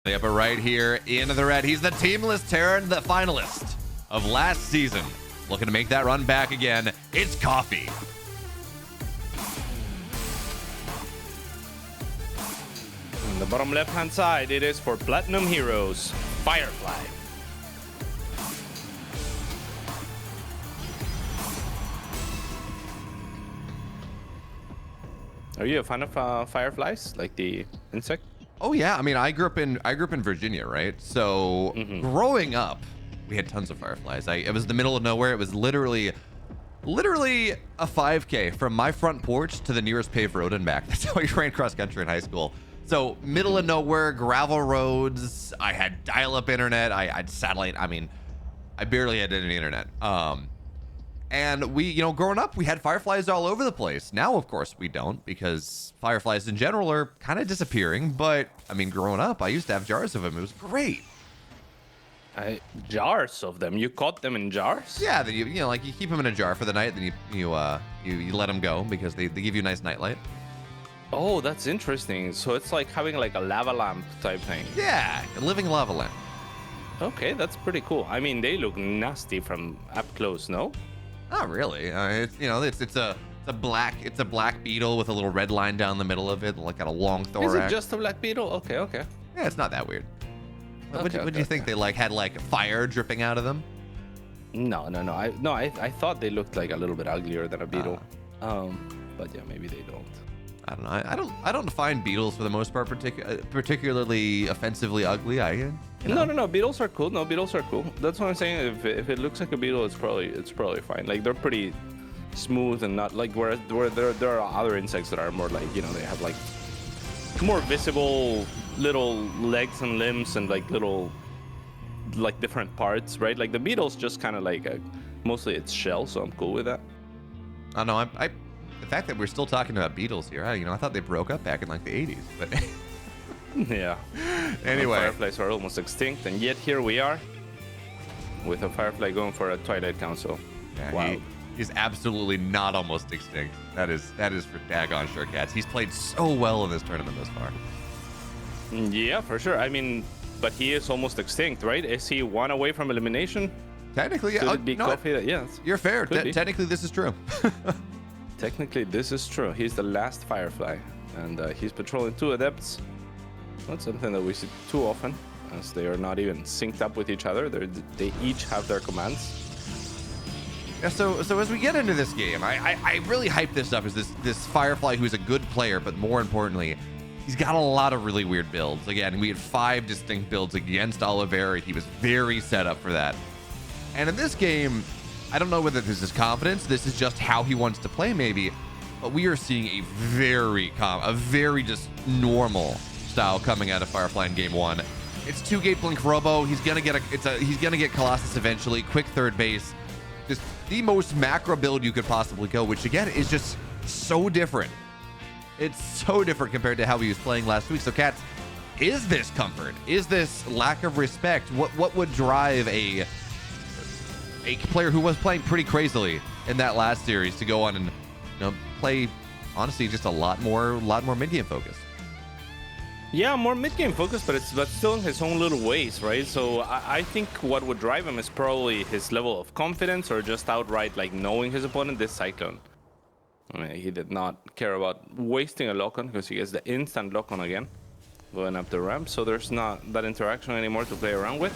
They up it right here into the red. He's the teamless Terran, the finalist of last season. Looking to make that run back again. It's Coffee. On the bottom left-hand side, it is for Platinum Heroes, Firefly. Are you a fan of fireflies, like the insect? Oh yeah, I mean, I grew up in Virginia, right? So growing up, we had tons of fireflies. It was the middle of nowhere. It was literally a 5K from my front porch to the nearest paved road and back. That's how we ran cross country in high school. So middle of nowhere, gravel roads. I had dial-up internet. I had satellite. I mean, I barely had any internet. And we, growing up, we had fireflies all over the place. Now, of course, we don't, because fireflies in general are kind of disappearing. But I mean, growing up, I used to have jars of them. It was great. Jars of them? You caught them in jars? Yeah, then you keep them in a jar for the night, then you let them go because they give you a nice nightlight. Oh, that's interesting. So it's like having like a lava lamp type thing. Yeah, a living lava lamp. Okay, that's pretty cool. I mean, they look nasty from up close, no? Not really. It's a black beetle with a little red line down the middle of it, like got a long thorax. Is it just a black beetle? Okay. Yeah, it's not that weird. What do you think? They had fire dripping out of them? No. I thought they looked like a little bit uglier than a beetle. But yeah, maybe they don't. I don't know. I don't find beetles for the most part particularly offensively ugly. No. Beetles are cool. No, beetles are cool. That's what I'm saying. If it looks like a beetle, it's probably fine. Like they're pretty smooth and not like where there are other insects that are more like they have like more visible little legs and limbs and like little different parts, right? Like the beetles just kind of like mostly it's shell, so I'm cool with that. I know. The fact that we're still talking about beetles here, I thought they broke up back in like the 80s, but yeah. Anyway, fireflies are almost extinct, and yet here we are with a firefly going for a Twilight Council. Yeah, wow. He's absolutely not almost extinct. That is for daggone sure, Cats. He's played so well in this tournament thus far. Yeah, for sure. I mean, but he is almost extinct, right? Is he one away from elimination? Technically, yeah. Could it be Coffee? Yes. You're fair. Technically, this is true. Technically, this is true. He's the last Firefly, and he's patrolling 2 adepts. Not something that we see too often, as they are not even synced up with each other. They each have their commands. Yeah, so as we get into this game, I really hype this up as this Firefly who's a good player, but more importantly, he's got a lot of really weird builds. Again, we had 5 distinct builds against Oliveira. He was very set up for that. And in this game, I don't know whether this is confidence, this is just how he wants to play maybe, but we are seeing a very just normal style coming out of Firefly in game 1. It's 2-gate blink robo. He's gonna get Colossus eventually. Quick third base. Just the most macro build you could possibly go, which again is just so different. It's so different compared to how he was playing last week. So Cats, is this comfort? Is this lack of respect? What would drive a player who was playing pretty crazily in that last series to go on and play honestly just a lot more mid-game focused? Yeah, more mid-game focused, but still in his own little ways, right? So I think what would drive him is probably his level of confidence or just outright like knowing his opponent. This Cyclone, I mean, he did not care about wasting a lock-on because he gets the instant lock-on again going up the ramp, so there's not that interaction anymore to play around with.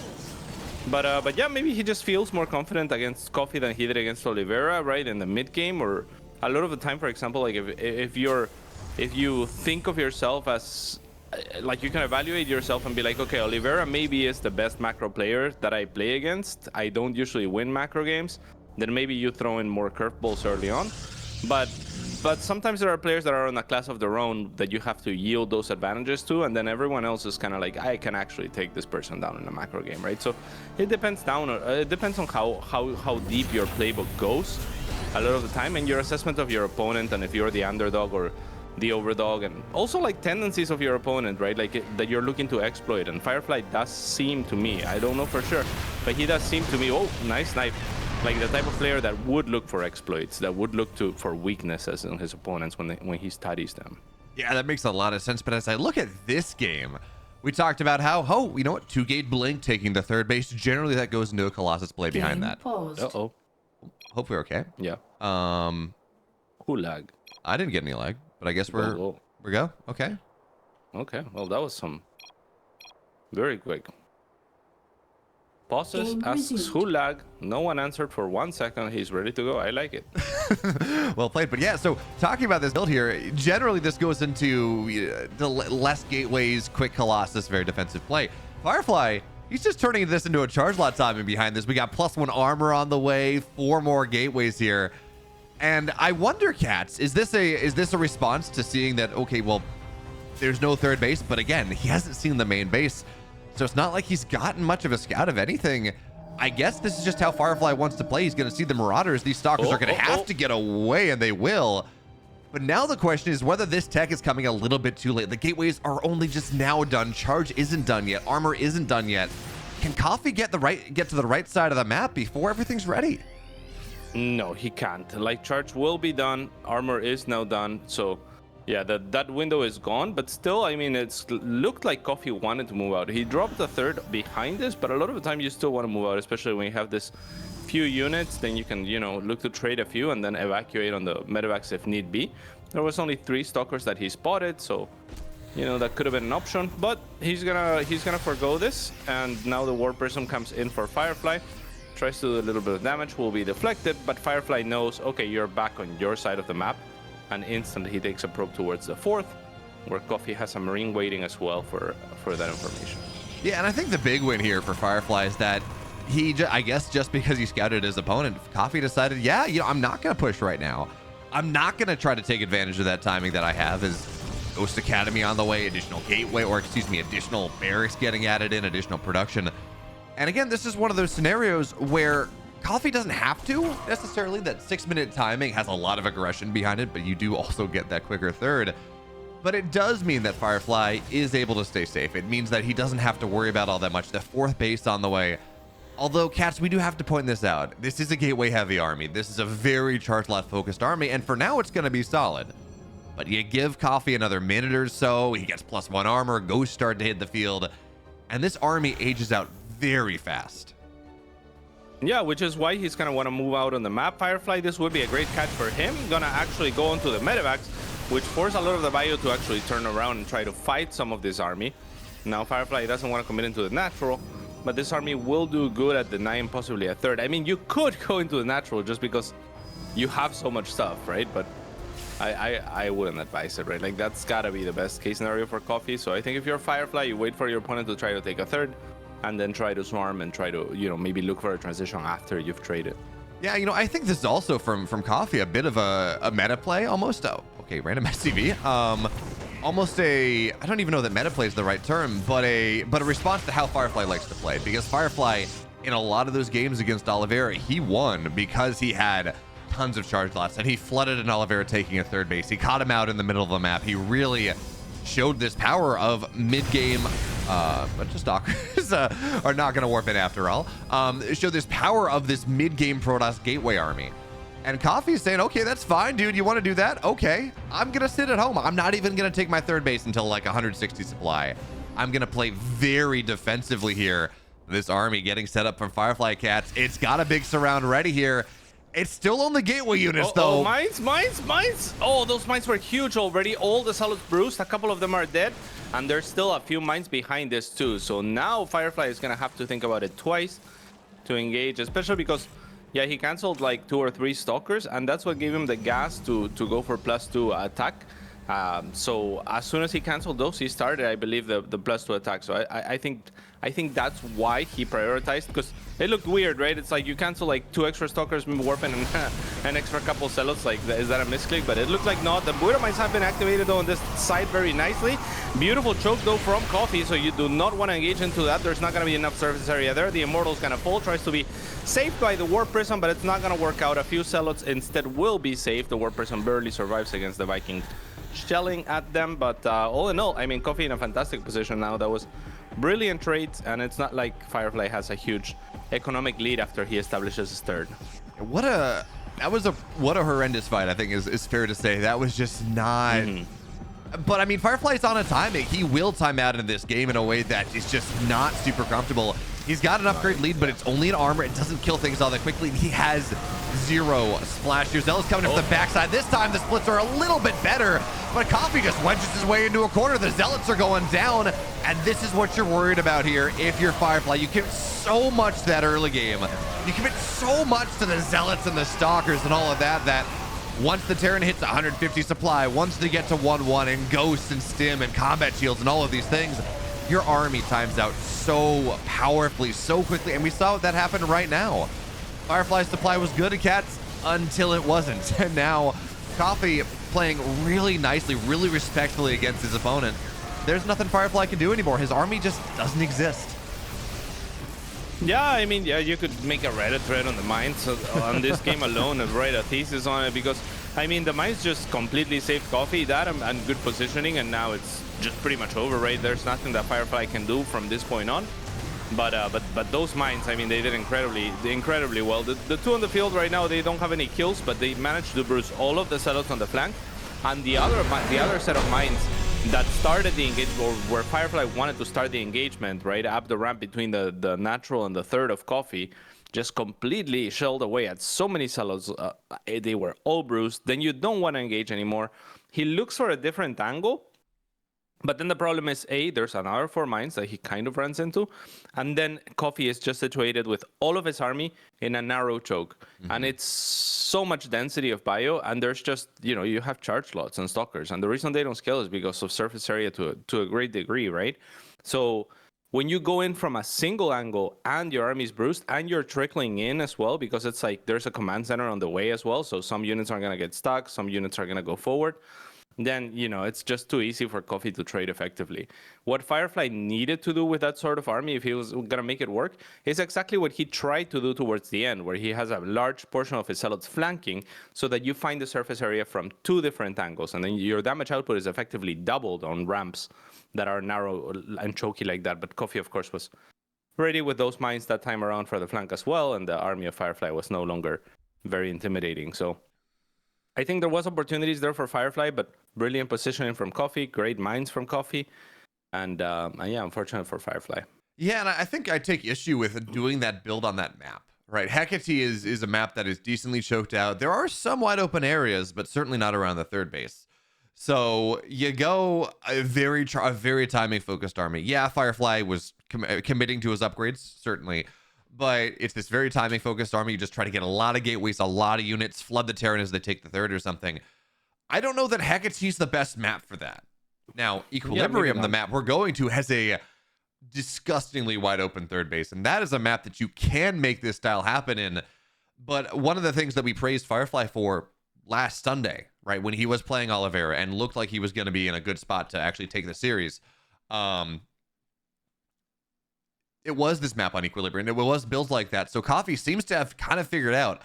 But yeah, maybe he just feels more confident against Coffee than he did against Oliveira, right, in the mid game. Or a lot of the time, for example, like if you think of yourself as like you can evaluate yourself and be like, okay, Oliveira maybe is the best macro player that I play against. I don't usually win macro games. Then maybe you throw in more curveballs early on. But sometimes there are players that are on a class of their own that you have to yield those advantages to, and then everyone else is kind of like, I can actually take this person down in a macro game, right? So it depends on how deep your playbook goes a lot of the time, and your assessment of your opponent, and if you're the underdog or the overdog, and also like tendencies of your opponent, right? Like that you're looking to exploit. And Firefly does seem to me, I don't know for sure, but he does seem to me, oh, nice snipe. Like the type of player that would look for exploits, that would look for weaknesses in his opponents when he studies them. Yeah, that makes a lot of sense. But as I look at this game, We talked about how, oh, you know what, 2-gate blink taking the third base. Generally, that goes into a Colossus play behind that. Uh-oh. Hope we're okay. Yeah. Who lag? I didn't get any lag, but I guess we go. Okay. Okay. Well, that was some very quick. Pauses, asks who lag. No one answered for 1 second. He's ready to go. I like it. Well played. But yeah, so talking about this build here, generally this goes into the less gateways, quick Colossus, very defensive play. Firefly, he's just turning this into a charge lot timing behind this. We got +1 armor on the way, 4 more gateways here. And I wonder, Cats, is this a response to seeing that, okay, well, there's no third base, but again, he hasn't seen the main base. So it's not like he's gotten much of a scout of anything. I guess this is just how Firefly wants to play. He's going to see the Marauders. These Stalkers are going to have to get away, and they will. But now the question is whether this tech is coming a little bit too late. The gateways are only just now done. Charge isn't done yet. Armor isn't done yet. Can Coffee get to the right side of the map before everything's ready? No, he can't. Like, charge will be done. Armor is now done. So yeah, that window is gone, but still, I mean, it's looked like Coffee wanted to move out. He dropped the third behind this, but a lot of the time you still want to move out, especially when you have this few units. Then you can, you know, look to trade a few and then evacuate on the medevacs if need be. There was only 3 Stalkers that he spotted, so you know that could have been an option. But he's gonna forgo this, and now the War Prism comes in for Firefly. Tries to do a little bit of damage, will be deflected, but Firefly knows, okay, you're back on your side of the map. And instantly he takes a probe towards the 4th, where Coffee has a Marine waiting as well for that information. Yeah, and I think the big win here for Firefly is that I guess just because he scouted his opponent, Coffee decided, yeah, you know, I'm not going to push right now. I'm not going to try to take advantage of that timing that I have as Ghost Academy on the way, additional gateway, or excuse me, additional barracks getting added in, additional production. And again, this is one of those scenarios where Coffee doesn't have to necessarily. That 6-minute timing has a lot of aggression behind it, but you do also get that quicker third. But it does mean that Firefly is able to stay safe. It means that he doesn't have to worry about all that much. The 4th base on the way. Although, Cats, we do have to point this out. This is a gateway heavy army. This is a very charge lot focused army, and for now it's going to be solid. But you give Coffee another minute or so, he gets +1 armor, Ghost start to hit the field, and this army ages out very fast. Yeah, which is why he's going to want to move out on the map. Firefly, this would be a great catch for him. Gonna actually go into the medevacs, which force a lot of the bio to actually turn around and try to fight some of this army. Now, Firefly doesn't want to commit into the natural, but this army will do good at denying possibly a third. I mean, you could go into the natural just because you have so much stuff, right? But I wouldn't advise it, right? Like, that's got to be the best case scenario for Coffee. So I think if you're Firefly, you wait for your opponent to try to take a third, and then try to swarm and try to, you know, maybe look for a transition after you've traded. Yeah, you know, I think this is also from Coffee a bit of a meta play almost. Oh, okay, random SCV. Almost I don't even know that meta play is the right term, but a response to how Firefly likes to play. Because Firefly, in a lot of those games against Oliveira, he won because he had tons of charge lots and he flooded an Oliveira taking a third base. He caught him out in the middle of the map. He really showed this power of mid-game, but just Stalkers are not going to warp in after all. Showed this power of this mid-game Protoss gateway army. And Coffee's saying, okay, that's fine, dude. You want to do that? Okay. I'm going to sit at home. I'm not even going to take my third base until like 160 supply. I'm going to play very defensively here. This army getting set up from Firefly Cats. It's got a big surround ready here. It's still on the gateway units, though. Oh, mines. Oh, those mines were huge already. All the Zealots bruised. A couple of them are dead. And there's still a few mines behind this, too. So now Firefly is going to have to think about it twice to engage, especially because, yeah, he canceled like 2 or 3 Stalkers. And that's what gave him the gas to go for +2 attack. So as soon as he canceled those, he started, I believe, the +2 attack. So I think that's why he prioritized, because it looked weird, right? It's like you cancel like 2 extra Stalkers, Warpen, and an extra couple Zealots. Like, is that a misclick? But it looked like not. The Buoy Mines have been activated though on this side very nicely. Beautiful choke though from Coffee, so you do not want to engage into that. There's not going to be enough surface area there. The Immortal's going to fall, tries to be saved by the War Prism, but it's not going to work out. A few Zealots instead will be saved. The War Prism barely survives against the Viking shelling at them, but all in all, I mean, Coffee in a fantastic position now. That was brilliant trades, and it's not like Firefly has a huge economic lead after he establishes his third. What a horrendous fight, I think is fair to say. That was just not But I mean, Firefly's on a timing. He will time out in this game in a way that is just not super comfortable. He's got an upgrade lead, but it's only an armor. It doesn't kill things all that quickly. He has 0 splash here. Zealous coming up the backside. This time the splits are a little bit better, but Coffee just wedges his way into a corner. The Zealots are going down, and this is what you're worried about here if you're Firefly. You commit so much to that early game. You commit so much to the Zealots and the Stalkers and all of that, that once the Terran hits 150 supply, once they get to 1-1 and Ghosts and Stim and Combat Shields and all of these things, your army times out so powerfully, so quickly, and we saw that happen right now. Firefly's supply was good at Cats until it wasn't, and now Coffee playing really nicely, really respectfully against his opponent. There's nothing Firefly can do anymore. His army just doesn't exist. Yeah, I mean, yeah, you could make a Reddit thread on the mines on this game alone and write a thesis on it, because, I mean, the mines just completely saved Coffee, that and good positioning, and now it's just pretty much over, right? There's nothing that Firefly can do from this point on. But those mines, I mean, they did incredibly well. The two on the field right now, they don't have any kills, but they managed to bruise all of the Zealots on the flank, and the other set of mines that started the engagement, or where Firefly wanted to start the engagement, right up the ramp between the natural and the third of Coffee, just completely shelled away at so many Zealots. They were all bruised. Then you don't want to engage anymore. He looks for a different angle, but then the problem is, there's another 4 mines that he kind of runs into, and then Coffee is just situated with all of his army in a narrow choke, and it's so much density of bio, and there's just, you know, you have charge lots and stalkers, and the reason they don't scale is because of surface area to a great degree, right? So when you go in from a single angle and your army's bruised and you're trickling in as well, because it's like there's a command center on the way as well, so some units are going to get stuck, some units are going to go forward, then, you know, it's just too easy for Coffee to trade effectively. What Firefly needed to do with that sort of army, if he was going to make it work, is exactly what he tried to do towards the end, where he has a large portion of his Zealots flanking so that you find the surface area from 2 different angles, and then your damage output is effectively doubled on ramps that are narrow and choky like that. But Coffee, of course, was ready with those mines that time around for the flank as well, and the army of Firefly was no longer very intimidating. So I think there was opportunities there for Firefly, but brilliant positioning from Coffee, great mines from Coffee, and yeah, unfortunate for Firefly. Yeah, and I think I take issue with doing that build on that map, right? Hecate is a map that is decently choked out. There are some wide open areas, but certainly not around the third base. So you go a very timing focused army. Yeah, Firefly was committing to his upgrades, certainly, but it's this very timing focused army. You just try to get a lot of gateways, a lot of units, flood the Terran as they take the third or something. I don't know that Hecate's the best map for that. Now, Equilibrium, the map we're going to, has a disgustingly wide open third base, and that is a map that you can make this style happen in. But one of the things that we praised Firefly for last Sunday, right, when he was playing Oliveira and looked like he was going to be in a good spot to actually take the series, it was this map on Equilibrium. It was builds like that. So Coffee seems to have kind of figured out,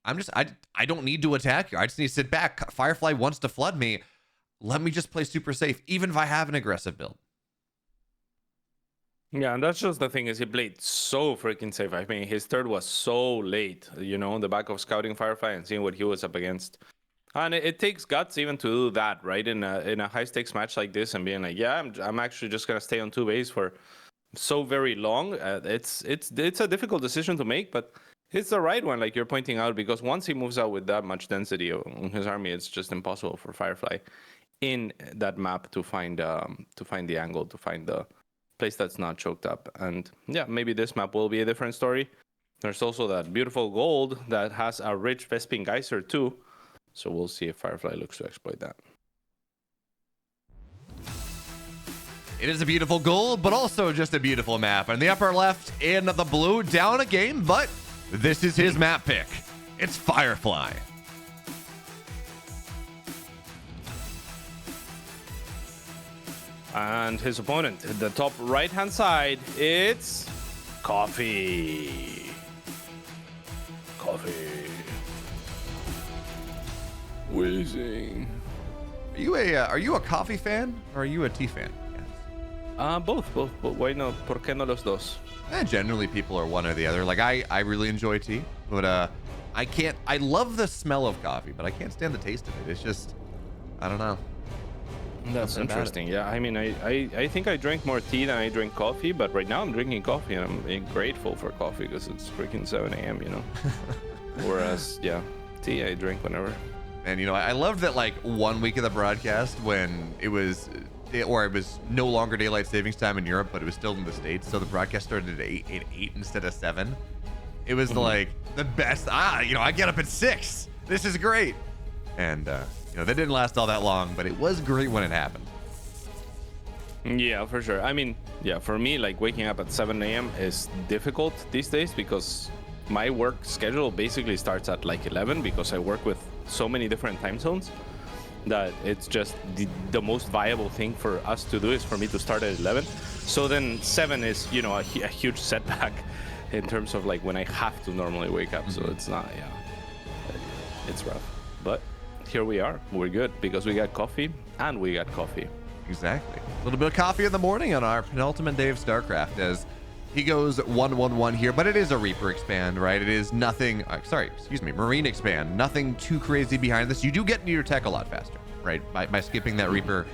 I don't need to attack you. I just need to sit back. Firefly wants to flood me. Let me just play super safe, even if I have an aggressive build. Yeah, and that's just the thing, is he played so freaking safe. I mean, his third was so late, you know, on the back of scouting Firefly and seeing what he was up against. And it takes guts even to do that, right? In a high stakes match like this, and being like, yeah, I'm actually just gonna stay on 2 base for so very long. It's a difficult decision to make, but it's the right one, like you're pointing out, because once he moves out with that much density on his army, it's just impossible for Firefly in that map to find the angle, to find the place that's not choked up. And yeah, maybe this map will be a different story. There's also that beautiful gold that has a rich Vespene Geyser too, so we'll see if Firefly looks to exploit that. It is a beautiful gold, but also just a beautiful map. And the upper left in the blue, down a game, but this is his map pick. It's Firefly. And his opponent at the top right-hand side, it's Coffee. Whizzing. Are you a Coffee fan or are you a tea fan? Both. Why not? ¿Por qué no los dos? Generally, people are one or the other. Like, I really enjoy tea, but I love the smell of coffee, but I can't stand the taste of it. It's just, I don't know. That's something about it. interesting. Yeah, I mean, I think I drink more tea than I drink coffee, but right now I'm drinking coffee and I'm grateful for coffee because it's freaking 7 a.m., you know? Whereas, yeah, tea I drink whenever. And, you know, I loved that, like, 1 week of the broadcast when it was no longer daylight savings time in Europe, but it was still in the States. So the broadcast started at 8 instead of 7. It was like the best. You know, I get up at 6. This is great. And, you know, that didn't last all that long, but it was great when it happened. Yeah, for sure. I mean, yeah, for me, like waking up at 7 a.m. is difficult these days because my work schedule basically starts at like 11 because I work with so many different time zones that it's just the most viable thing for us to do is for me to start at 11. So then 7 is, you know, a huge setback in terms of like when I have to normally wake up. So it's not, it's rough. But here we are. We're good because we got coffee and we got coffee. Exactly. A little bit of coffee in the morning on our penultimate day of StarCraft as he goes 1-1-1 here, but it is a Reaper expand, right? It is nothing, Marine expand. Nothing too crazy behind this. You do get into your tech a lot faster, right? By skipping that Reaper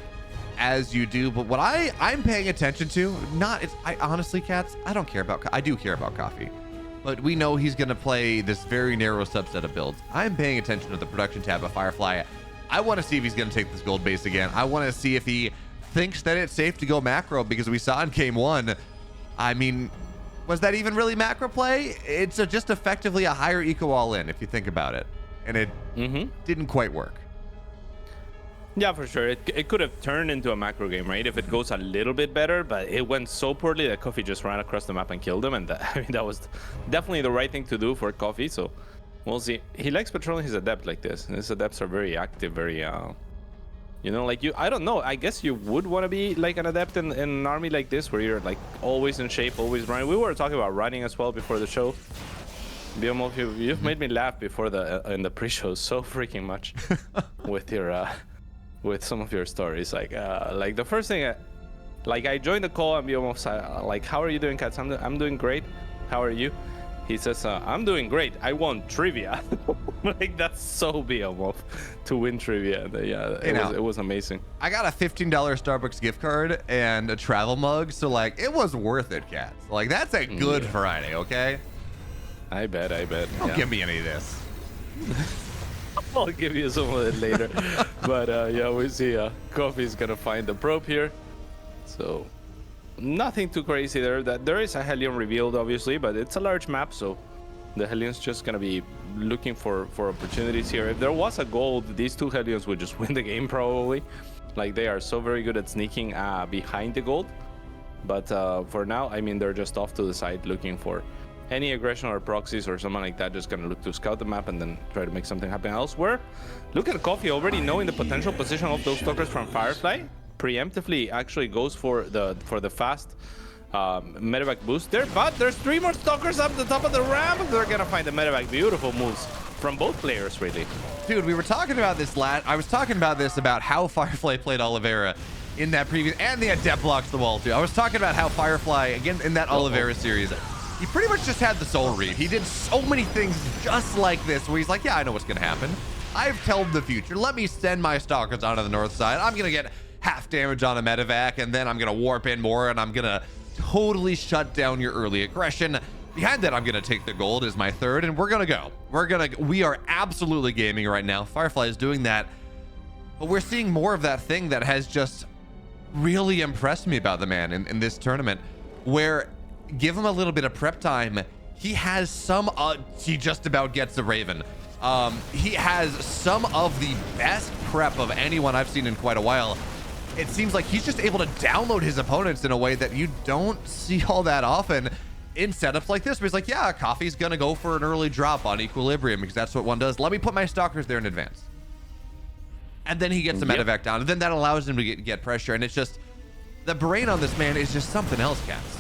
as you do. But what I'm paying attention to, I honestly, Cats, I don't care about, I do care about coffee. But we know he's going to play this very narrow subset of builds. I'm paying attention to the production tab of Firefly. I want to see if he's going to take this gold base again. I want to see if he thinks that it's safe to go macro because we saw in game 1. I mean, was that even really macro play? It's just effectively a higher eco all in if you think about it. And it didn't quite work. Yeah, for sure. It could have turned into a macro game, right? If it goes a little bit better, but it went so poorly that Coffee just ran across the map and killed him. And that was definitely the right thing to do for Coffee. So we'll see. He likes patrolling his adept like this. And his adepts are very active, very, you know, like I don't know. I guess you would want to be like an adept in an army like this where you're like always in shape, always running. We were talking about running as well before the show. Biomo, you've made me laugh before in the pre-show so freaking much with your with some of your stories. Like the first thing, I joined the call and Biomo said, like, how are you doing, Cats? I'm doing great. How are you? He says, I'm doing great. I won trivia. Like, that's so Biomo to win trivia. Yeah, it was amazing. I got a $15 Starbucks gift card and a travel mug. So, like, it was worth it, Cats. Like, that's a good Friday, okay? I bet. Don't give me any of this. I'll give you some of it later. But, yeah, we see Coffee's going to find the probe here. So nothing too crazy there. That there is a Hellion revealed, obviously, but it's a large map, so the Hellion's just gonna be looking for opportunities here. If there was a gold, these two Hellions would just win the game probably. Like, they are so very good at sneaking behind the gold. But for now, I mean, they're just off to the side looking for any aggression or proxies or something like that. Just gonna look to scout the map and then try to make something happen elsewhere. Look at Coffee already knowing the potential position of those stalkers from Firefly. Preemptively actually goes for the fast medevac boost there, but there's 3 more stalkers up the top of the ramp. They're gonna find the medevac. Beautiful moves from both players, really. Dude, we were talking about this I was talking about this about how Firefly played Oliveira in that previous, and they had depth blocks the wall too. I was talking about how Firefly, again in that Oliveira series, he pretty much just had the soul read. He did so many things just like this where he's like, yeah, I know what's gonna happen. I've told the future. Let me send my stalkers onto the north side. I'm gonna get half damage on a medevac, and then I'm gonna warp in more, and I'm gonna totally shut down your early aggression. Behind that, I'm gonna take the gold as my third, and we're gonna go. We are absolutely gaming right now. Firefly is doing that, but we're seeing more of that thing that has just really impressed me about the man in this tournament, where give him a little bit of prep time. He has some, he just about gets the Raven. He has some of the best prep of anyone I've seen in quite a while. It seems like he's just able to download his opponents in a way that you don't see all that often in setups like this. But he's like, yeah, Coffee's gonna go for an early drop on Equilibrium because that's what one does. Let me put my stalkers there in advance. And then he gets the medevac down, and then that allows him to get pressure. And it's just, the brain on this man is just something else, Cats.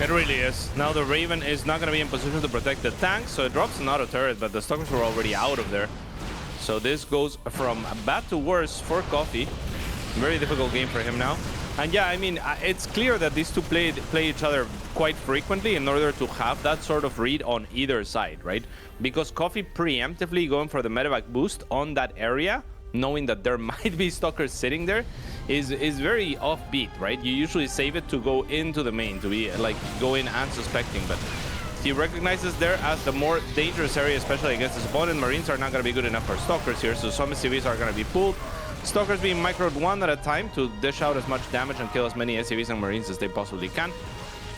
It really is. Now the Raven is not going to be in position to protect the tank, so it drops an auto turret, but the stalkers were already out of there. So this goes from bad to worse for Coffee. Very difficult game for him now. And yeah, I mean, it's clear that these two play each other quite frequently in order to have that sort of read on either side, right? Because Coffee preemptively going for the medevac boost on that area knowing that there might be stalkers sitting there is very offbeat, right? You usually save it to go into the main, to be like go in unsuspecting, but he recognizes there as the more dangerous area, especially against his opponent. Marines are not going to be good enough for stalkers here, so some SCVs are going to be pulled. Stalkers being microed one at a time to dish out as much damage and kill as many SCVs and Marines as they possibly can.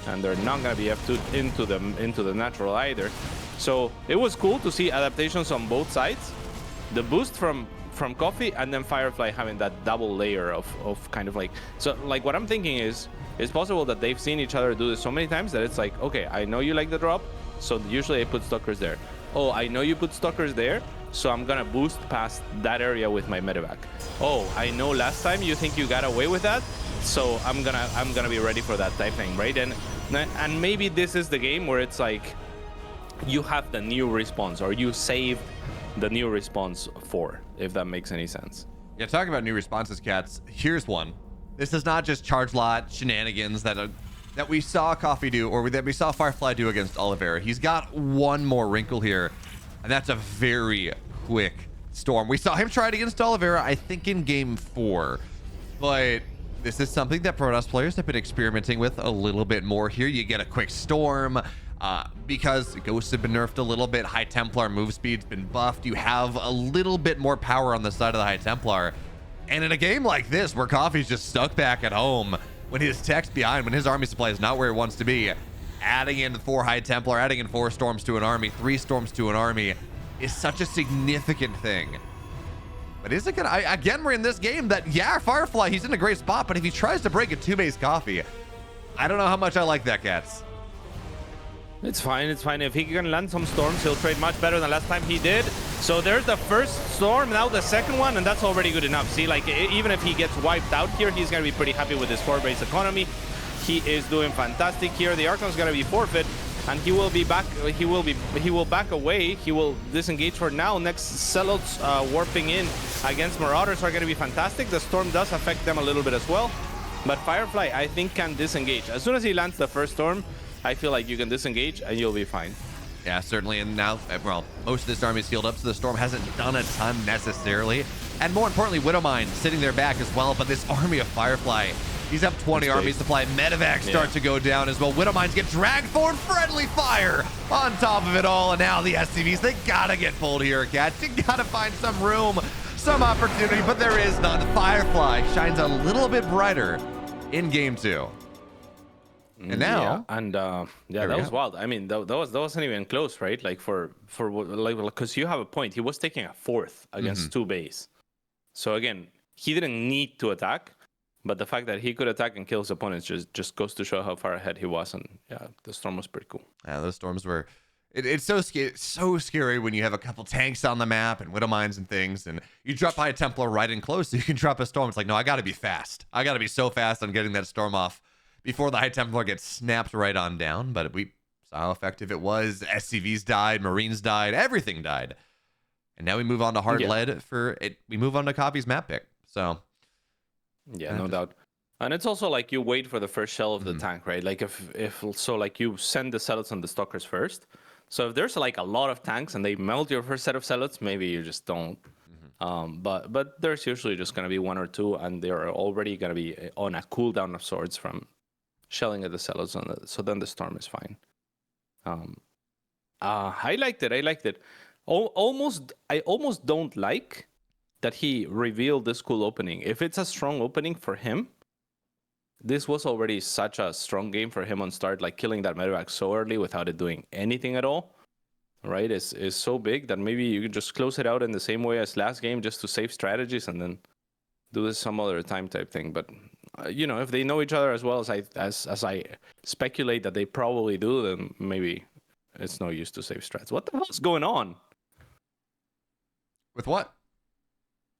And they're not going to be F2'd into the natural either. So it was cool to see adaptations on both sides. The boost from Coffee and then Firefly having that double layer of kind of like, so like what I'm thinking is, it's possible that they've seen each other do this so many times that it's like, okay, I know you like the drop, so usually I put stalkers there. Oh, I know you put stalkers there, so I'm gonna boost past that area with my medevac. Oh, I know last time you think you got away with that, so I'm gonna be ready for that type thing, right? And maybe this is the game where it's like you have the new response, or you saved the new response for, if that makes any sense. Yeah, talking about new responses, cats. Here's one. This is not just charge lot shenanigans that we saw Coffee do, or that we saw Firefly do against Oliveira. He's got one more wrinkle here, and that's a very quick storm. We saw him try it against Oliveira, I think in game 4, but this is something that Protoss players have been experimenting with a little bit more here. You get a quick storm. Because Ghosts have been nerfed a little bit, High Templar move speed's been buffed, you have a little bit more power on the side of the High Templar. And in a game like this, where Coffee's just stuck back at home, when his tech's behind, when his army supply is not where it wants to be, adding in 4 High Templar, adding in 4 storms to an army, 3 storms to an army, is such a significant thing. But is it gonna, again, we're in this game that, yeah, Firefly, he's in a great spot, but if he tries to break a 2-base Coffee, I don't know how much I like that, cats. It's fine, it's fine. If he can land some storms, he'll trade much better than last time he did. So there's the first storm, now the second one, and that's already good enough. See, like, even if he gets wiped out here, he's going to be pretty happy with his 4-base economy. He is doing fantastic here. The Archon's going to be forfeit, and he will be back. He will back away. He will disengage for now. Next, Zealots warping in against Marauders are going to be fantastic. The storm does affect them a little bit as well. But Firefly, I think, can disengage. As soon as he lands the first storm, I feel like you can disengage and you'll be fine. Yeah, certainly. And now, well, most of this army is healed up, so the storm hasn't done a ton necessarily. And more importantly, Widowmine sitting there back as well. But this army of Firefly, he's up 20 army supply. Medevacs start to go down as well. Widowmines get dragged forward. Friendly fire on top of it all. And now the SCVs, they gotta get pulled here, cats. You gotta find some room, some opportunity, but there is none. Firefly shines a little bit brighter in game 2. And now, that was wild. I mean, that wasn't even close, right? Like because you have a point. He was taking a 4th against 2 base. So again, he didn't need to attack, but the fact that he could attack and kill his opponents just goes to show how far ahead he was. And yeah, the storm was pretty cool. Yeah, those storms were. It's so scary when you have a couple tanks on the map and Widowmines and things, and you drop High Templar right in close, so you can drop a storm. It's like, no, I got to be fast. I got to be so fast on getting that storm off before the High Templar gets snapped right on down. But we saw how effective it was. SCVs died, Marines died, everything died. And now we move on to hard lead for it. We move on to Coffee's map pick. So yeah, no doubt. And it's also like you wait for the first shell of the tank, right? Like if so, like you send the Zealots and the Stalkers first. So if there's like a lot of tanks and they melt your first set of Zealots, maybe you just don't. But there's usually just going to be 1 or 2, and they're already going to be on a cooldown of sorts from shelling at the Zealots. So then the storm is fine. I liked it. I almost don't like that he revealed this cool opening. If it's a strong opening for him, this was already such a strong game for him on start, like killing that medevac so early without it doing anything at all, right? Is so big that maybe you can just close it out in the same way as last game just to save strategies and then do this some other time type thing. But if they know each other as well as I speculate that they probably do, then maybe it's no use to save strats. What the hell's going on? With what?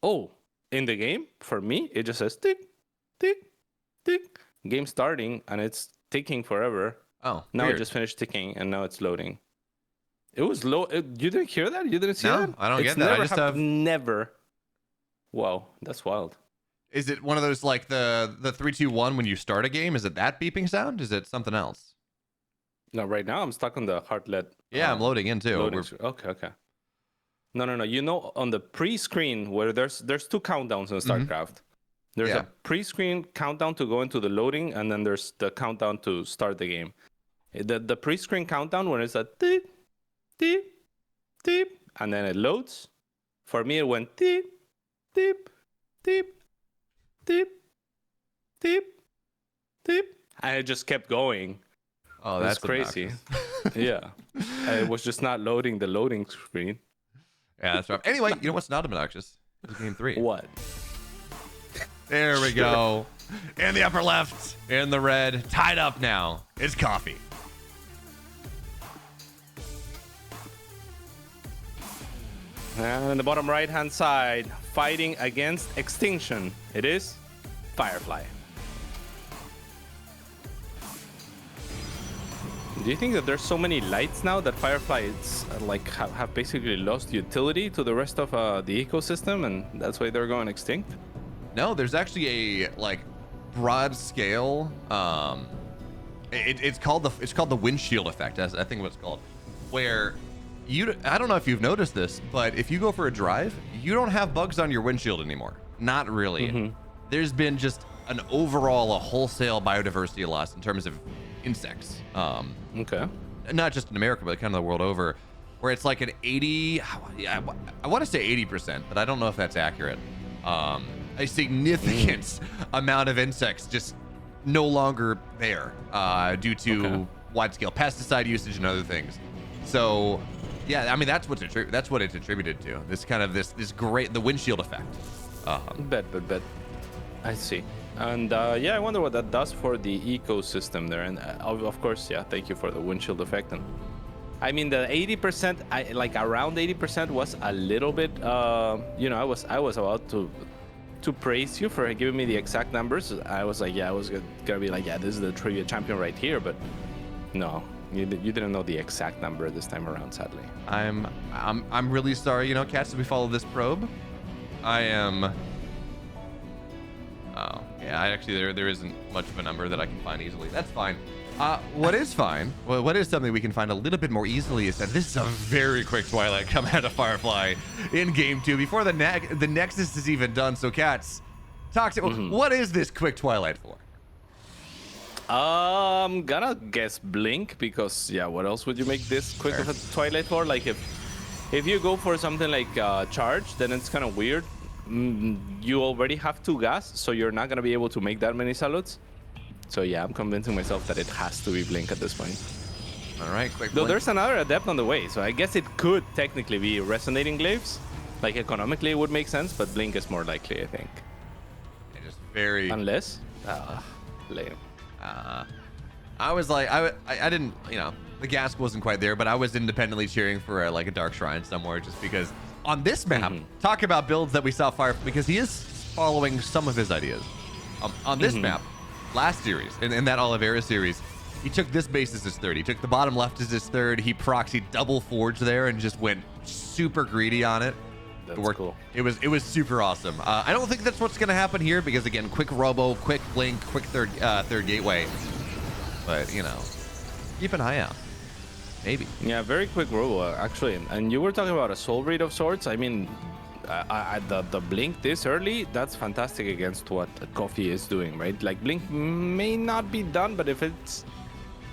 Oh, in the game, for me, it just says tick, tick, tick. Game starting, and it's ticking forever. Oh, now weird. it just finished ticking, and now it's loading. It was low. You didn't hear that? You didn't see No, that? I don't get that. I just have never. Wow, that's wild. Is it one of those like the 3-2-1 when you start a game? Is it that beeping sound? Is it something else? No, right now I'm stuck on the hard lead. Yeah, I'm loading in too. Okay. No. You know, on the pre-screen where there's 2 countdowns in StarCraft. There's Yeah. a pre-screen countdown to go into the loading, and then there's the countdown to start the game. The pre-screen countdown when it's a deep, deep, deep, and then it loads. For me, it went deep, deep, deep, deep, deep, deep, and it just kept going. Oh, that's crazy. obnoxious. Yeah, it was just not loading the loading screen. Yeah, that's rough. Anyway, you know what's not obnoxious? It's game 3. What? There we go. In the upper left, in the red, tied up now. It's Coffee. And in the bottom right-hand side, fighting against extinction, it is Firefly. Do you think that there's so many lights now that Fireflies like have basically lost utility to the rest of the ecosystem, and that's why they're going extinct? No, there's actually a like broad scale. It's called the windshield effect. That's I think what it's called, where I don't know if you've noticed this, but if you go for a drive, you don't have bugs on your windshield anymore. Not really. There's been just a wholesale biodiversity loss in terms of insects. Okay. Not just in America, but kind of the world over, where it's like an 80. Yeah, I want to say 80%, but I don't know if that's accurate. A significant amount of insects just no longer there due to wide-scale pesticide usage and other things. So, yeah, I mean that's what it's attributed to. This kind of this great the windshield effect. Bet. I see. And yeah, I wonder what that does for the ecosystem there. And of course, yeah, thank you for the windshield effect. And I mean, the 80%, like around 80% was a little bit. You know, I was about to praise you for giving me the exact numbers. I was like, yeah, I was gonna be like, yeah, this is the trivia champion right here. But no, you didn't know the exact number this time around, sadly. I'm really sorry. You know, Cats, as we follow this probe, I am. Oh, yeah, there isn't much of a number that I can find easily. That's fine. What is fine, what is something we can find a little bit more easily is that this is a very quick Twilight coming out of Firefly in Game 2 before the Nexus is even done. So, Cats, talk to what is this quick Twilight for? I'm gonna guess Blink, because, yeah, what else would you make this quick of a Twilight for? Like, if you go for something like Charge, then it's kind of weird. You already have 2 gas, so you're not gonna be able to make that many salutes. So yeah, I'm convincing myself that it has to be Blink at this point. All right, quick. Though there's another Adept on the way, so I guess it could technically be Resonating Glaives. Like economically, it would make sense, but Blink is more likely, I think. It is very. Unless, lame. I was like, I didn't, you know, the gas wasn't quite there, but I was independently cheering for like a Dark Shrine somewhere, just because on this map, talk about builds that we saw Fire, because he is following some of his ideas. On this map, last series, in that Oliveira series, he took this base as his third. He took the bottom left as his third. He proxied double forge there and just went super greedy on it. That's cool. It was super awesome. I don't think that's what's gonna happen here, because again, quick robo, quick blink, quick third gateway. But you know, keep an eye out. Maybe. Yeah, very quick robo actually. And you were talking about a soul read of sorts. I mean, the blink this early, that's fantastic against what Coffee is doing, right? Like blink may not be done, but if it's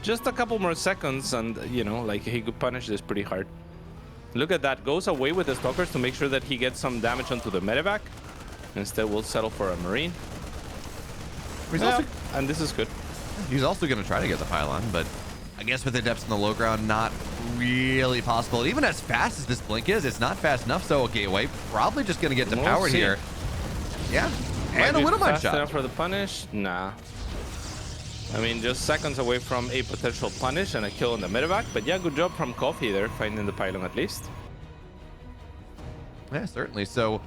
just a couple more seconds, and you know, like he could punish this pretty hard. Look at that, goes away with the Stalkers to make sure that he gets some damage onto the medevac. Instead, we'll settle for a Marine. And this is good. He's also going to try to get the pylon, but I guess with the depths in the low ground, not really possible. Even as fast as this blink is, it's not fast enough. So a gateway probably just going to get depowered here. Yeah, and a little mud shot. Enough for the punish? Nah. I mean, just seconds away from a potential punish and a kill in the medevac. But yeah, good job from Coffee there, finding the pylon at least. Yeah, certainly. So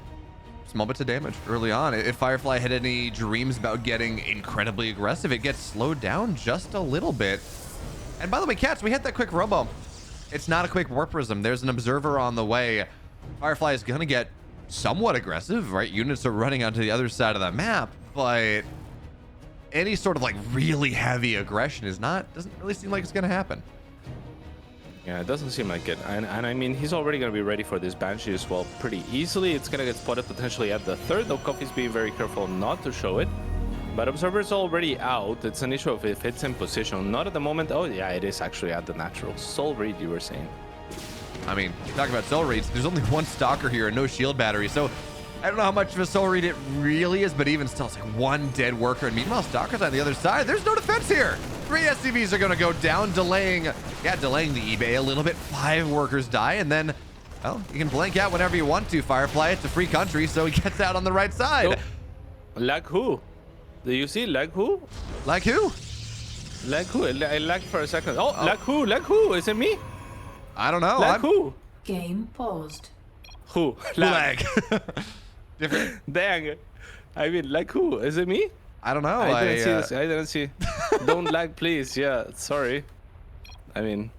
small bits of damage early on. If Firefly had any dreams about getting incredibly aggressive, it gets slowed down just a little bit. And by the way, Cats, we hit that quick robo. It's not a quick warp prism. There's an observer on the way. Firefly is going to get somewhat aggressive, right? Units are running onto the other side of the map, but any sort of like really heavy aggression doesn't really seem like it's going to happen. Yeah, it doesn't seem like it. And I mean, he's already going to be ready for this Banshee as well pretty easily. It's going to get spotted potentially at the third, though Coffee's being very careful not to show it. But Observer's already out. It's an issue of if it's in position. Not at the moment. Oh, yeah, it is actually at the natural. Soul Read, you were saying. I mean, talking about soul reads, there's only one stalker here and no shield battery, so I don't know how much of a soul read it really is, but even still, it's like one dead worker. And meanwhile, stalkers on the other side. There's no defense here. 3 SCVs are going to go down, delaying the eBay a little bit. 5 workers die, and then, well, you can blank out whenever you want to, Firefly. It's a free country, so he gets out on the right side. Oh. Lag who? Do you see? Lag who? Like who? Lag who? I lagged for a second. Oh, lag who? Lag who? Is it me? I don't know. Lag who? Game paused. Who? Lag. Different. Dang. I mean, lag who? Is it me? I don't know. I didn't see this. I didn't see. Don't lag, please. Yeah, sorry. I mean,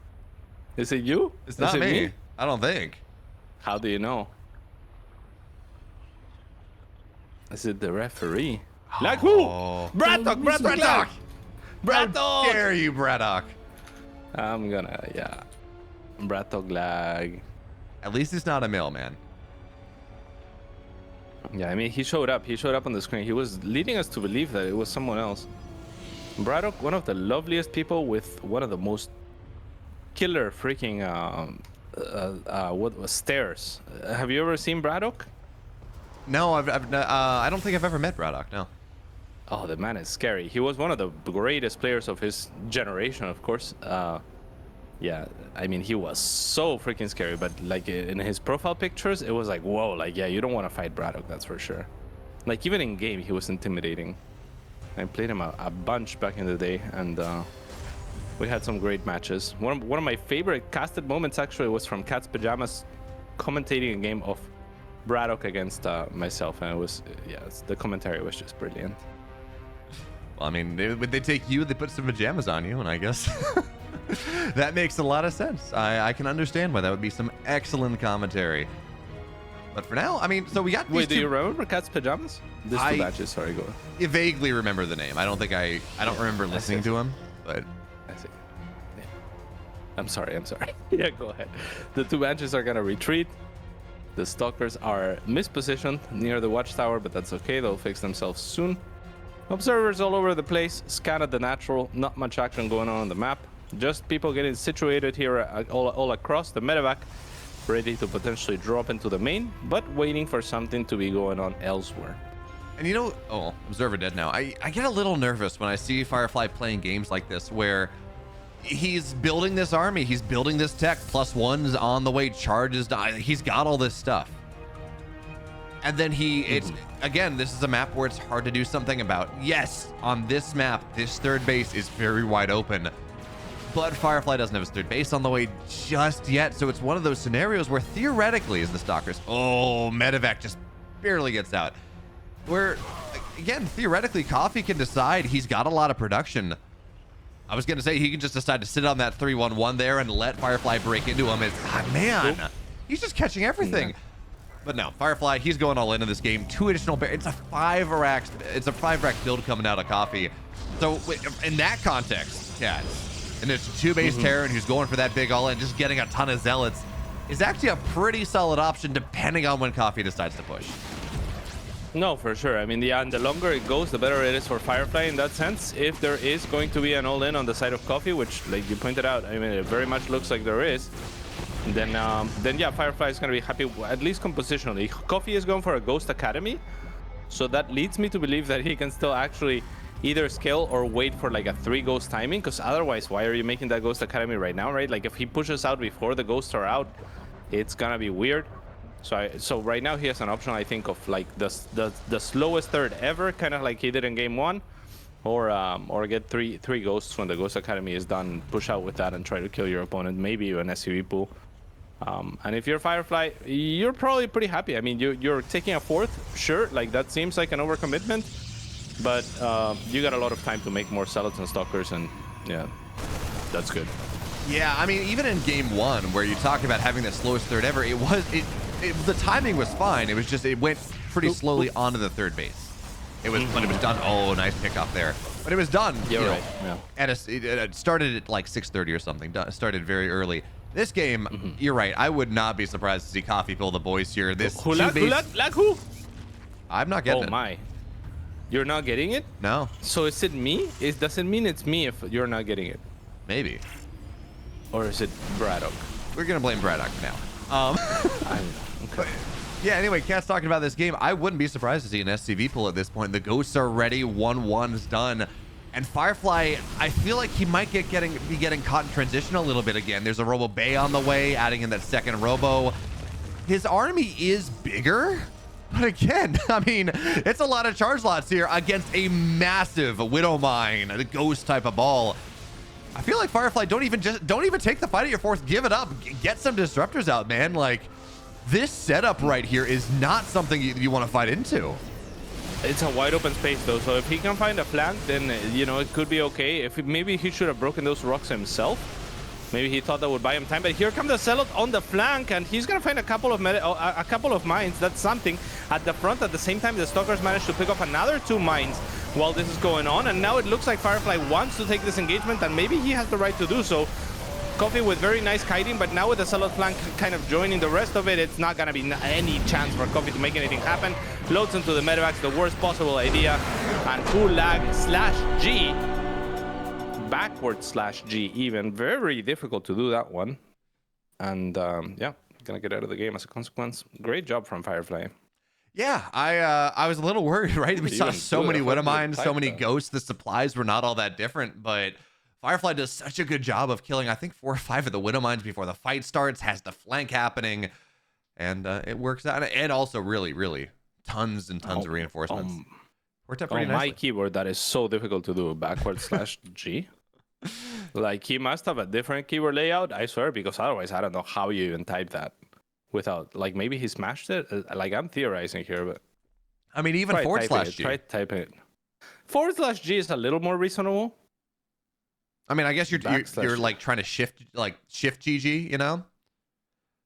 is it you? It's not me. I don't think. How do you know? Is it the referee? Lag who? Braddock! Braddock! Braddock! How dare you, Braddock? I'm gonna, yeah. Braddock lag. At least it's not a mailman. Yeah, I mean, he showed up. He showed up on the screen. He was leading us to believe that it was someone else. Braddock, one of the loveliest people with one of the most killer freaking what was stairs. Have you ever seen Braddock? No, I don't think I've ever met Braddock. No. Oh, the man is scary. He was one of the greatest players of his generation, of course. Yeah, I mean, he was so freaking scary, but like in his profile pictures, it was like, whoa, like, yeah, you don't want to fight Braddock, that's for sure. Like, even in game, he was intimidating. I played him a bunch back in the day, and we had some great matches. One of my favorite casted moments, actually, was from Cat's Pajamas commentating a game of Braddock against myself, and it was, yeah, the commentary was just brilliant. Well, I mean, when they take you, they put some pajamas on you, and I guess that makes a lot of sense. I can understand why that would be some excellent commentary. But for now, I mean, so we got these. Wait, do you remember Cat's Pajamas? There's 2 matches. Sorry, go. You vaguely remember the name. I don't think I don't remember listening to him, but I see. Yeah. I'm sorry. Yeah, go ahead. The 2 matches are gonna retreat. The stalkers are mispositioned near the watchtower, but that's okay. They'll fix themselves soon. Observers all over the place. Scan at the natural. Not much action going on the map. Just people getting situated here all across the medevac, ready to potentially drop into the main, but waiting for something to be going on elsewhere. And you know, oh, Observer dead now. I get a little nervous when I see Firefly playing games like this where he's building this army, he's building this tech, +1's on the way, charges, he's got all this stuff. And then again, this is a map where it's hard to do something about. Yes, on this map, this third base is very wide open, but Firefly doesn't have his third base on the way just yet. So it's one of those scenarios where theoretically, as the stalkers, medevac just barely gets out. Where, again, theoretically, Coffee can decide he's got a lot of production. I was going to say he can just decide to sit on that 3-1-1 there and let Firefly break into him. It's, man, he's just catching everything. Yeah. But no, Firefly, he's going all into this game. 2 additional, it's a 5-rack build coming out of Coffee. So in that context, Cat, and it's 2-base Terran who's going for that big all-in, just getting a ton of Zealots, is actually a pretty solid option depending on when Coffee decides to push. No, for sure. I mean, and the longer it goes, the better it is for Firefly in that sense. If there is going to be an all-in on the side of Coffee, which, like you pointed out, I mean, it very much looks like there is, then yeah, Firefly is going to be happy, at least compositionally. Coffee is going for a Ghost Academy, so that leads me to believe that he can still actually either scale or wait for like a 3 ghost timing, because otherwise, why are you making that Ghost Academy right now, right? Like, if he pushes out before the ghosts are out, it's gonna be weird. So right now he has an option, I think, of like the slowest third ever, kind of like he did in game 1, or get three ghosts when the Ghost Academy is done, push out with that and try to kill your opponent, maybe an SUV pool. And if you're Firefly, you're probably pretty happy. I mean, you're taking a 4th, sure, like that seems like an overcommitment, but you got a lot of time to make more Zealots and Stalkers, and yeah, that's good. Yeah, I mean, even in game 1, where you talk about having the slowest third ever, the timing was fine. It was just, it went pretty slowly onto the third base. It was, but it was done. Oh, nice pickoff there. But it was done. Yeah, right. Yeah. It started at like 6:30 or something. Started very early. This game, you're right. I would not be surprised to see Coffee pull the boys here. This Who? I'm not getting it. Oh my. You're not getting it? No. So is it me? Does it mean it's me if you're not getting it? Maybe. Or is it Braddock? We're going to blame Braddock now. I don't know. Okay. Yeah, anyway, Cat's talking about this game. I wouldn't be surprised to see an SCV pull at this point. The ghosts are ready. 1-1's done. And Firefly, I feel like he might be getting caught in transition a little bit again. There's a Robo Bay on the way, adding in that second Robo. His army is bigger, but again, I mean, it's a lot of charge lots here against a massive Widow Mine, the ghost type of ball. I feel like Firefly don't even take the fight at your fourth. Give it up. Get some disruptors out, man. Like, this setup right here is not something you want to fight into. It's a wide open space though, so if he can find a flank, then you know it could be okay. If maybe he should have broken those rocks himself. Maybe he thought that would buy him time, but here comes the Zealot on the flank, and he's gonna find a couple of mines. That's something at the front. At the same time, the Stalkers managed to pick up another 2 mines while this is going on, and now it looks like Firefly wants to take this engagement, and maybe he has the right to do so. Coffee with very nice kiting, but now with the Zealot flank kind of joining the rest of it, it's not gonna be any chance for Coffee to make anything happen. Loads into the medevacs, the worst possible idea, and full lag /G. Backward /G even. Very difficult to do that one. And yeah, gonna get out of the game as a consequence. Great job from Firefly. Yeah, I was a little worried, right? We saw so many Widow Mines, so many ghosts. The supplies were not all that different, but Firefly does such a good job of killing, I think, 4 or 5 of the Widow Mines before the fight starts, has the flank happening, and it works out. And also really, really tons and tons of reinforcements. Worked out pretty nicely. My keyboard, that is so difficult to do, backward /G. Like, he must have a different keyboard layout, I swear, because otherwise I don't know how you even type that without, like, maybe he smashed it. Like, I'm theorizing here, but I mean, even /G. Try typing it. /G is a little more reasonable. I mean, I guess you're like trying to shift GG, you know?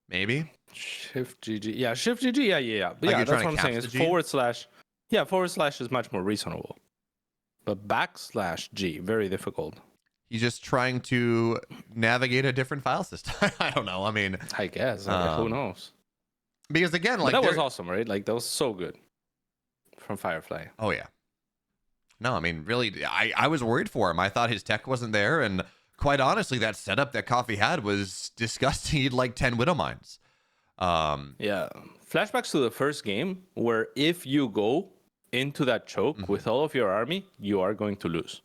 Maybe. Shift GG. Yeah, shift GG. Yeah. But like yeah, that's what I'm saying. It's / Yeah, / is much more reasonable. But /G, very difficult. He's just trying to navigate a different file system. I don't know. I mean, I guess. Who knows? Because again, like, that was awesome, right? Like, that was so good from Firefly. Oh yeah. No, I mean, really, I was worried for him. I thought his tech wasn't there, and quite honestly, that setup that Coffee had was disgusting. He'd like 10 Widow Mines. Yeah. Flashbacks to the first game, where if you go into that choke with all of your army, you are going to lose.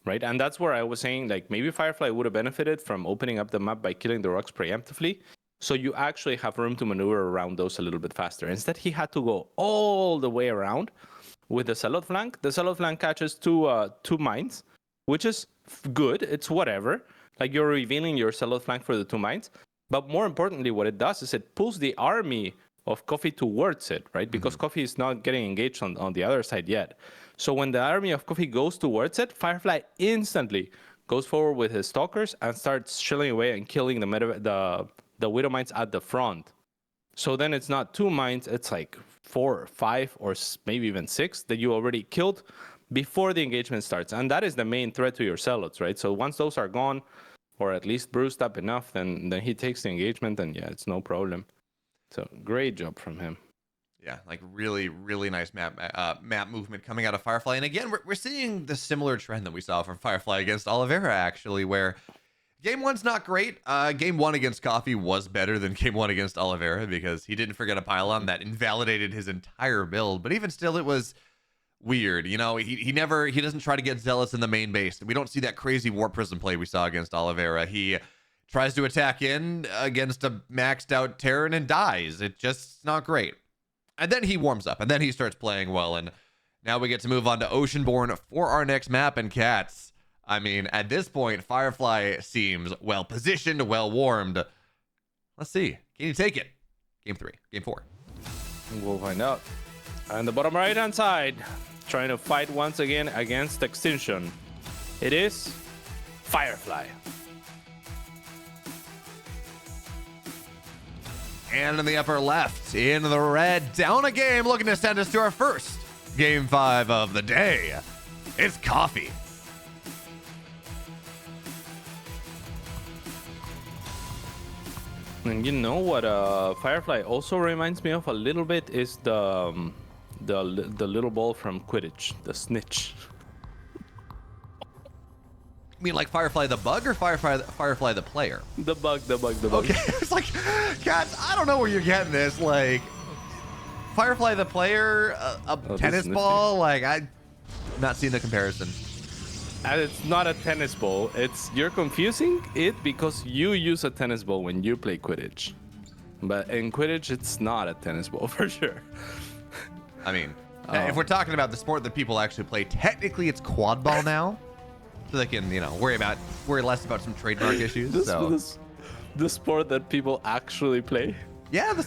Right? And that's where I was saying, like, maybe Firefly would have benefited from opening up the map by killing the rocks preemptively, so you actually have room to maneuver around those a little bit faster. Instead, he had to go all the way around with the Zealot flank. The Zealot flank catches two mines, which is good. It's whatever. Like, you're revealing your Zealot flank for the 2 mines. But more importantly, what it does is it pulls the army of Coffee towards it, right? Because Coffee is not getting engaged on the other side yet. So when the army of Coffee goes towards it, Firefly instantly goes forward with his Stalkers and starts shilling away and killing the Widow Mines at the front. So then it's not 2 mines, it's like 4 or 5 or maybe even 6 that you already killed before the engagement starts. And that is the main threat to your Zealots, right? So once those are gone, or at least bruised up enough, then he takes the engagement, and yeah, it's no problem. So great job from him. Yeah, like really, really nice map movement coming out of Firefly. And again, we're seeing the similar trend that we saw from Firefly against Oliveira, actually, where game 1's not great. Game 1 against Coffee was better than game 1 against Oliveira, because he didn't forget a pylon that invalidated his entire build. But even still, it was weird. You know, he doesn't try to get zealous in the main base. We don't see that crazy Warp Prism play we saw against Oliveira. He tries to attack in against a maxed out Terran and dies. It's just not great. And then he warms up, and then he starts playing well. And now we get to move on to Oceanborn for our next map. And Cats, I mean, at this point, Firefly seems well positioned, well warmed. Let's see. Can you take it? Game 3, game 4. We'll find out. On the bottom right-hand side, trying to fight once again against Extinction. It is Firefly. And in the upper left, in the red, down a game, looking to send us to our first game 5 of the day. It's Coffee. And you know what Firefly also reminds me of a little bit is the little ball from Quidditch, the snitch. You mean like Firefly the bug or Firefly the player? The bug. Okay, it's like, guys, I don't know where you're getting this. Like, Firefly the player, a tennis ball. Like, I'm not seeing the comparison. And it's not a tennis ball. You're confusing it because you use a tennis ball when you play Quidditch. But in Quidditch, it's not a tennis ball for sure. I mean, if we're talking about the sport that people actually play, technically it's quad ball now. So they can, worry less about some trademark issues. The sport that people actually play. Yeah.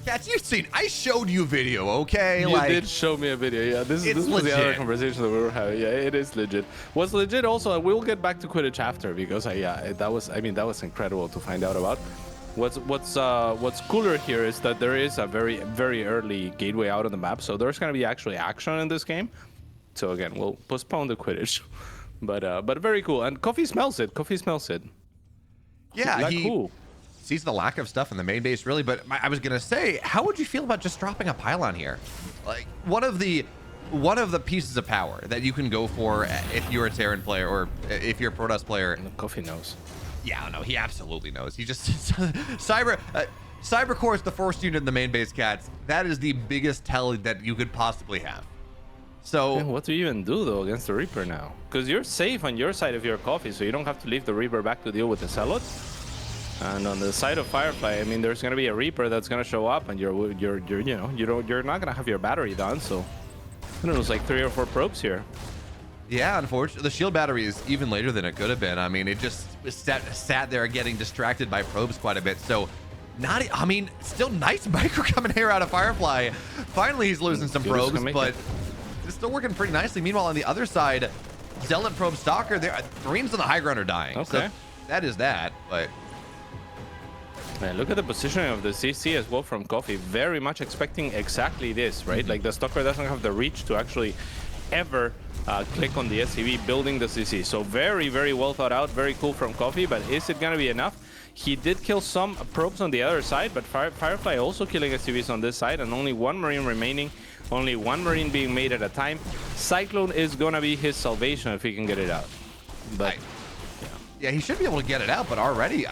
Cats, I showed you a video, okay? You did show me a video, yeah. This was the other conversation that we were having. Yeah, it is legit. What's legit also, we'll get back to Quidditch after because that was incredible to find out about. What's cooler here is that there is a very, very early gateway out on the map, so there's gonna be actually action in this game. So again, we'll postpone the Quidditch, but very cool. And Coffee smells it. Yeah, cool. Sees the lack of stuff in the main base, really. But I was gonna say, how would you feel about just dropping a pylon here? Like one of the pieces of power that you can go for if you're a Terran player or if you're a Protoss player. And Coffee knows. Yeah, no, he absolutely knows. He just Cybercore is the first unit in the main base, cats. That is the biggest tell that you could possibly have. So what do you even do though against the Reaper now? Because you're safe on your side of your Coffee, so you don't have to leave the Reaper back to deal with the Zealot. And on the side of Firefly, I mean, there's gonna be a Reaper that's gonna show up, and you're not gonna have your battery done. So I don't know, it's like 3 or 4 probes here. Yeah, unfortunately, the shield battery is even later than it could have been. I mean, it just sat there getting distracted by probes quite a bit. So still nice micro coming here out of Firefly. Finally, he's losing some probes, but it's still working pretty nicely. Meanwhile, on the other side, Zealot probe Stalker, Marines on the high ground are dying. Okay. So that is that, but... Man, look at the positioning of the CC as well from Coffee. Very much expecting exactly this, right? Like the Stalker doesn't have the reach to actually ever click on the SCV building the CC. So very, very well thought out. Very cool from Coffee, but is it going to be enough? He did kill some probes on the other side, but Firefly also killing SCVs on this side and only 1 Marine remaining. Only 1 Marine being made at a time. Cyclone is going to be his salvation if he can get it out. But yeah, he should be able to get it out, but already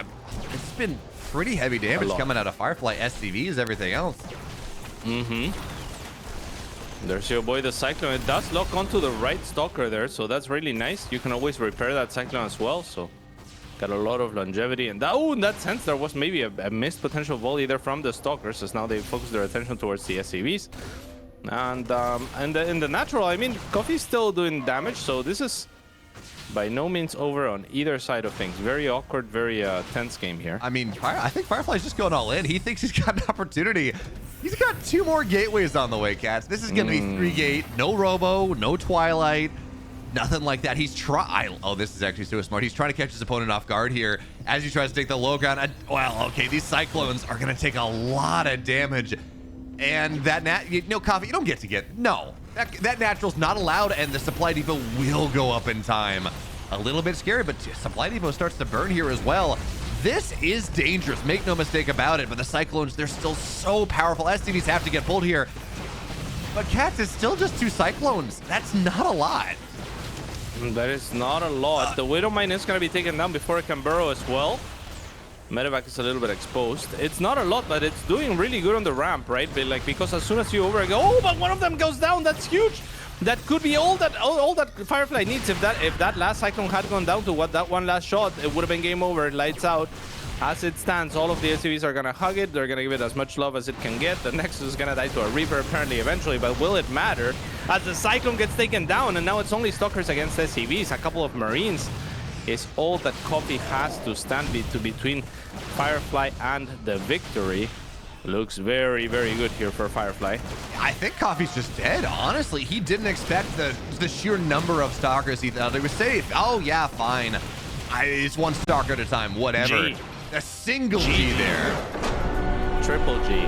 it's been pretty heavy damage coming out of Firefly, SCVs, everything else. There's your boy, the Cyclone. It does lock onto the right Stalker there, so that's really nice. You can always repair that Cyclone as well, so got a lot of longevity. And in that sense, there was maybe a missed potential volley there from the Stalkers, as now they focus their attention towards the SCVs. And in the natural, I mean, Coffee's still doing damage, so this is by no means over on either side of things. Very awkward, very tense game here. I mean, I think Firefly's just going all in. He thinks he's got an opportunity. He's got 2 more gateways on the way, cats. This is going to be 3 gate. No Robo, no Twilight, nothing like that. He's oh, this is actually so smart. He's trying to catch his opponent off guard here as he tries to take the low ground. Well, okay, these Cyclones are going to take a lot of damage. And that Coffee, you don't get no. That natural's not allowed, and the supply depot will go up in time. A little bit scary, but supply depot starts to burn here as well. This is dangerous, make no mistake about it, but the Cyclones, they're still so powerful. SCVs have to get pulled here. But Cats, is still just 2 Cyclones. That's not a lot. That is not a lot. The Widowmine is going to be taken down before it can burrow as well. Medevac is a little bit exposed. It's not a lot, but it's doing really good on the ramp, right? But because as soon as you but one of them goes down. That's huge. That could be all that Firefly needs. If that last Cyclone had gone down to that one last shot, it would have been game over. Lights out. As it stands, all of the SCVs are gonna hug it. They're gonna give it as much love as it can get. The Nexus is gonna die to a Reaper apparently eventually, but will it matter? As the Cyclone gets taken down, and now it's only Stalkers against SCVs. A couple of Marines is all that Coffee has to stand between Firefly and the victory. Looks very, very good here for Firefly. I think Coffee's just dead, honestly. He didn't expect the sheer number of Stalkers. He thought he was safe. Oh, yeah, fine. It's 1 Stalker at a time, whatever. G. A single G there. Triple G.